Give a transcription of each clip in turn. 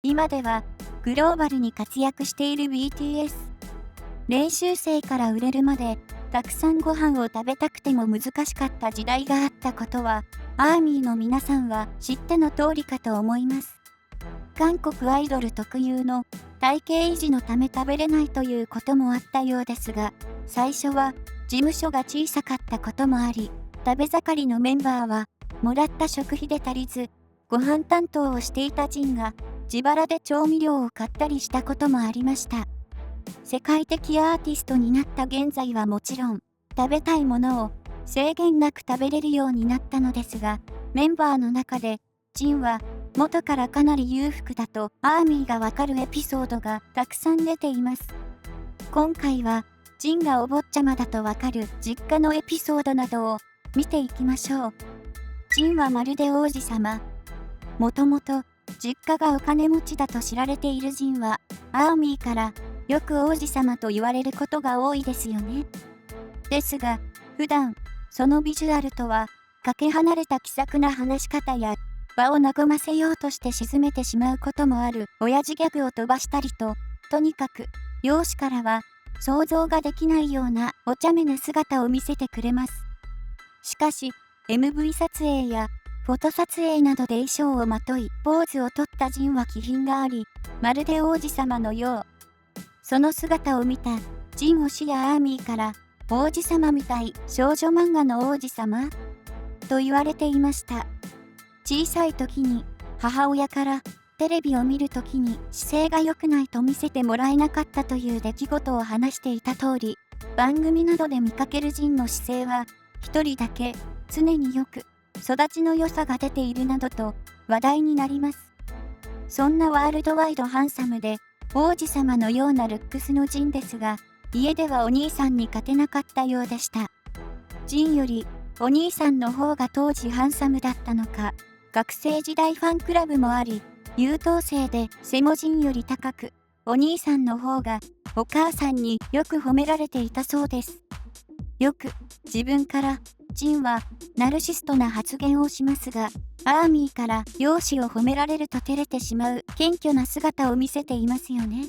今ではグローバルに活躍している BTS。練習生から売れるまで、たくさんご飯を食べたくても難しかった時代があったことは、アーミーの皆さんは知っての通りかと思います。韓国アイドル特有の体型維持のため食べれないということもあったようですが、最初は事務所が小さかったこともあり、食べ盛りのメンバーはもらった食費で足りず、ご飯担当をしていたジンが自腹で調味料を買ったりしたこともありました。世界的アーティストになった現在はもちろん、食べたいものを制限なく食べれるようになったのですが、メンバーの中でジンは元からかなり裕福だとアーミーがわかるエピソードがたくさん出ています。今回はジンがお坊ちゃまだとわかる実家のエピソードなどを見ていきましょう。ジンはまるで王子様。もともと実家がお金持ちだと知られているジンはアーミーからよく王子様と言われることが多いですよね。ですが、普段そのビジュアルとはかけ離れた気さくな話し方や場を和ませようとして沈めてしまうこともある親父ギャグを飛ばしたりとにかく容姿からは想像ができないようなお茶目な姿を見せてくれます。しかし、MV 撮影やフォト撮影などで衣装をまといポーズをとったジンは気品があり、まるで王子様のよう。その姿を見たジン推しやアーミーから王子様みたい少女漫画の王子様と言われていました。小さい時に母親からテレビを見る時に姿勢が良くないと見せてもらえなかったという出来事を話していた通り、番組などで見かけるジンの姿勢は一人だけ常によく育ちの良さが出ているなどと話題になります。そんなワールドワイドハンサムで王子様のようなルックスのジンですが、家ではお兄さんに勝てなかったようでした。ジンよりお兄さんの方が当時ハンサムだったのか、学生時代ファンクラブもあり、優等生で背もジンより高く、お兄さんの方がお母さんによく褒められていたそうです。よく自分からジンはナルシストな発言をしますが、アーミーから容姿を褒められると照れてしまう謙虚な姿を見せていますよね。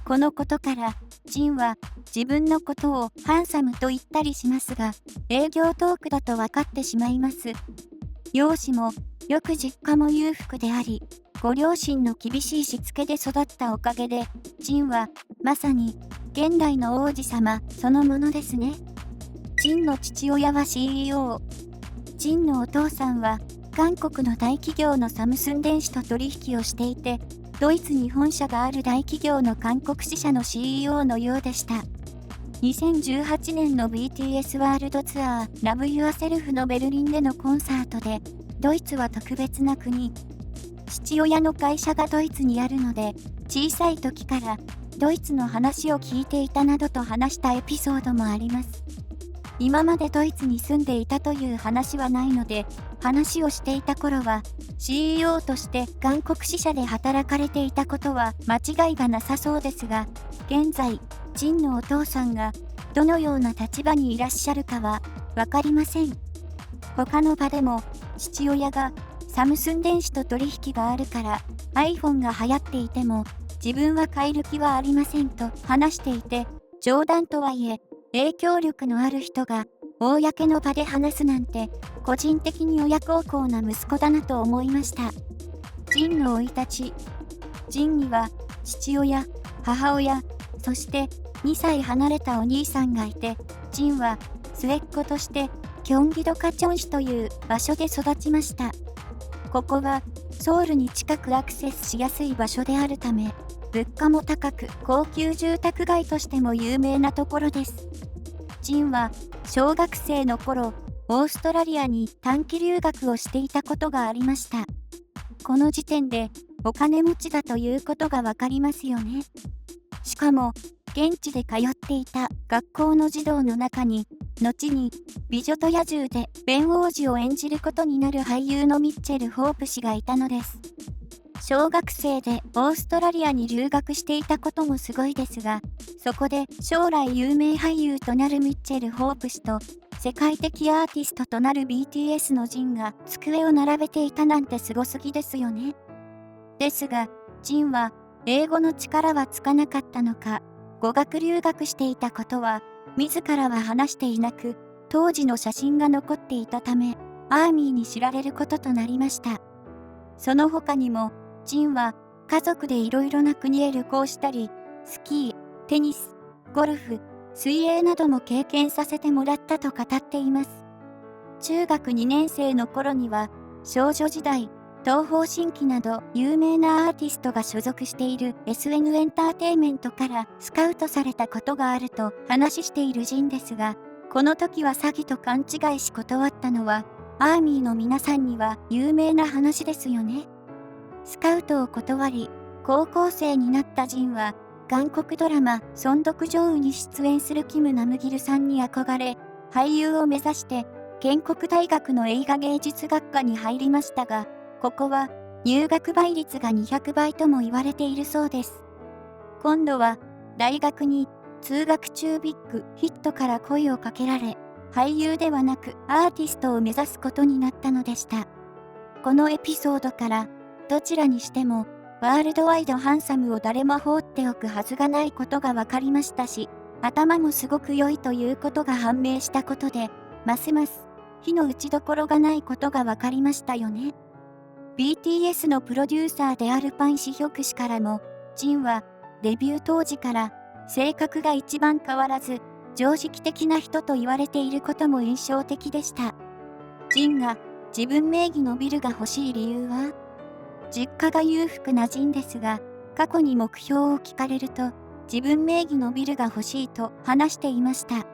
このことからジンは自分のことをハンサムと言ったりしますが、営業トークだと分かってしまいます。容姿もよく実家も裕福であり、ご両親の厳しいしつけで育ったおかげで、ジンはまさに現代の王子様そのものですね。ジンの父親は CEO。ジンのお父さんは韓国の大企業のサムスン電子と取引をしていて、ドイツに本社がある大企業の韓国支社の CEO のようでした。2018年の BTS ワールドツアー Love Yourself のベルリンでのコンサートで、ドイツは特別な国。父親の会社がドイツにあるので、小さい時からドイツの話を聞いていたなどと話したエピソードもあります。今までドイツに住んでいたという話はないので、話をしていた頃は CEO として韓国支社で働かれていたことは間違いがなさそうですが、現在ジンのお父さんがどのような立場にいらっしゃるかは分かりません。他の場でも父親がサムスン電子と取引があるから iPhone が流行っていても自分は買える気はありませんと話していて、冗談とはいえ影響力のある人が公の場で話すなんて個人的に親孝行な息子だなと思いました。ジンの生い立ち。ジンには父親、母親、そして2歳離れたお兄さんがいて、ジンは末っ子としてキョンギドカチョン市という場所で育ちました。ここはソウルに近くアクセスしやすい場所であるため、物価も高く高級住宅街としても有名なところです。ジンは小学生の頃、オーストラリアに短期留学をしていたことがありました。この時点でお金持ちだということがわかりますよね。しかも、現地で通っていた学校の児童の中に、後に美女と野獣でベン王子を演じることになる俳優のミッチェル・ホープ氏がいたのです。小学生でオーストラリアに留学していたこともすごいですが、そこで将来有名俳優となるミッチェル・ホープ氏と世界的アーティストとなる BTS のジンが机を並べていたなんてすごすぎですよね。ですが、ジンは英語の力はつかなかったのか、語学留学していたことは自らは話していなく、当時の写真が残っていたため、アーミーに知られることとなりました。その他にも、ジンは家族でいろいろな国へ旅行したり、スキー、テニス、ゴルフ、水泳なども経験させてもらったと語っています。中学2年生の頃には、少女時代、東方神起など有名なアーティストが所属している SN エンターテイメントからスカウトされたことがあると話しているジンですが、この時は詐欺と勘違いし断ったのは、アーミーの皆さんには有名な話ですよね。スカウトを断り、高校生になったジンは、韓国ドラマ、ソンドクジョウに出演するキム・ナムギルさんに憧れ、俳優を目指して、建国大学の映画芸術学科に入りましたが、ここは入学倍率が200倍とも言われているそうです。今度は、大学に通学中ビッグヒットから声をかけられ、俳優ではなくアーティストを目指すことになったのでした。このエピソードから、どちらにしても、ワールドワイドハンサムを誰も放っておくはずがないことが分かりましたし、頭もすごく良いということが判明したことで、ますます火の打ちどころがないことが分かりましたよね。BTS のプロデューサーであるパン・シヒョク氏からも、ジンはデビュー当時から性格が一番変わらず、常識的な人と言われていることも印象的でした。ジンが自分名義のビルが欲しい理由は、実家が裕福なジンですが、過去に目標を聞かれると、自分名義のビルが欲しいと話していました。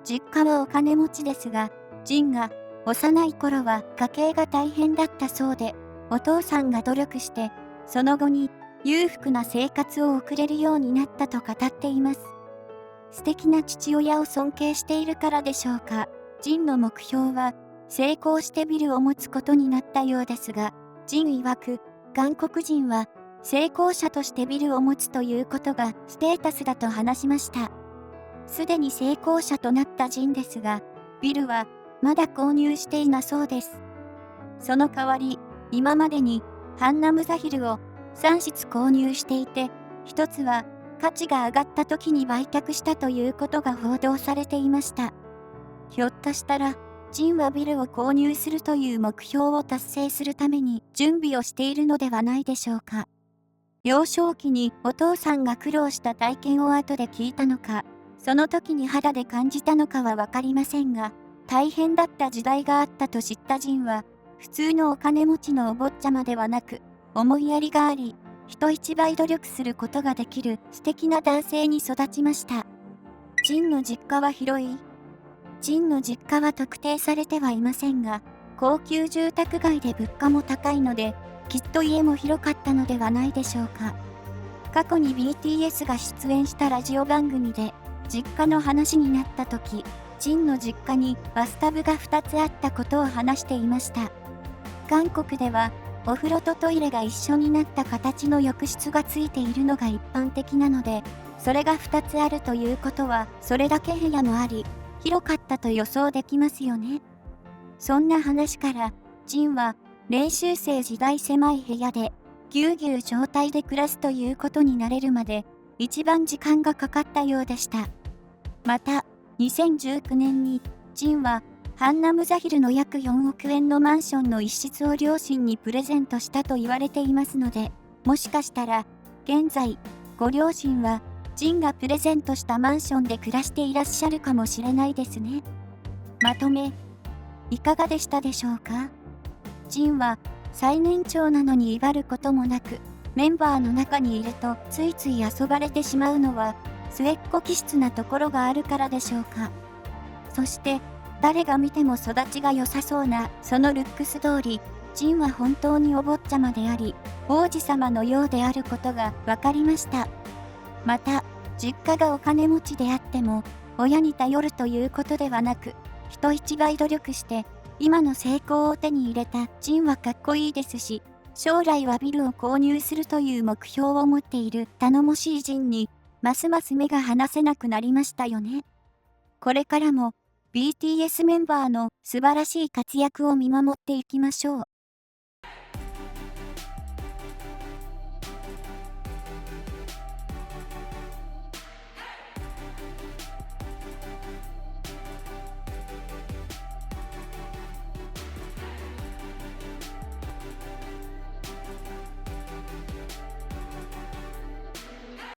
実家はお金持ちですが、ジンが幼い頃は家計が大変だったそうで、お父さんが努力して、その後に裕福な生活を送れるようになったと語っています。素敵な父親を尊敬しているからでしょうか、ジンの目標は成功してビルを持つことになったようですが、ジン曰く、韓国人は成功者としてビルを持つということがステータスだと話しました。すでに成功者となったジンですが、ビルはまだ購入していなそうです。その代わり、今までにハンナムザヒルを3室購入していて、1つは価値が上がった時に売却したということが報道されていました。ひょっとしたら、ジンはビルを購入するという目標を達成するために準備をしているのではないでしょうか。幼少期にお父さんが苦労した体験を後で聞いたのか、その時に肌で感じたのかはわかりませんが、大変だった時代があったと知ったジンは、普通のお金持ちのお坊ちゃまではなく、思いやりがあり、人一倍努力することができる素敵な男性に育ちました。ジンの実家は広い？ジンの実家は特定されてはいませんが、高級住宅街で物価も高いので、きっと家も広かったのではないでしょうか。過去に BTS が出演したラジオ番組で、実家の話になった時、ジンの実家にバスタブが2つあったことを話していました。韓国では、お風呂とトイレが一緒になった形の浴室がついているのが一般的なので、それが2つあるということは、それだけ部屋もあり、広かったと予想できますよね。そんな話から、ジンは練習生時代狭い部屋で、ぎゅうぎゅう状態で暮らすということになれるまで、一番時間がかかったようでした。また、2019年に、ジンは、ハンナムザヒルの約4億円のマンションの一室を両親にプレゼントしたと言われていますので、もしかしたら、現在、ご両親は、ジンがプレゼントしたマンションで暮らしていらっしゃるかもしれないですね。まとめ、いかがでしたでしょうか？ジンは、最年長なのに威張ることもなく、メンバーの中にいるとついつい遊ばれてしまうのは、末っ子気質なところがあるからでしょうか。そして、誰が見ても育ちが良さそうなそのルックス通り、ジンは本当にお坊ちゃまであり、王子様のようであることが分かりました。また、実家がお金持ちであっても、親に頼るということではなく、人一倍努力して、今の成功を手に入れたジンはかっこいいですし、将来はビルを購入するという目標を持っている頼もしいジンに、ますます目が離せなくなりましたよね。これからも、BTS メンバーの素晴らしい活躍を見守っていきましょう。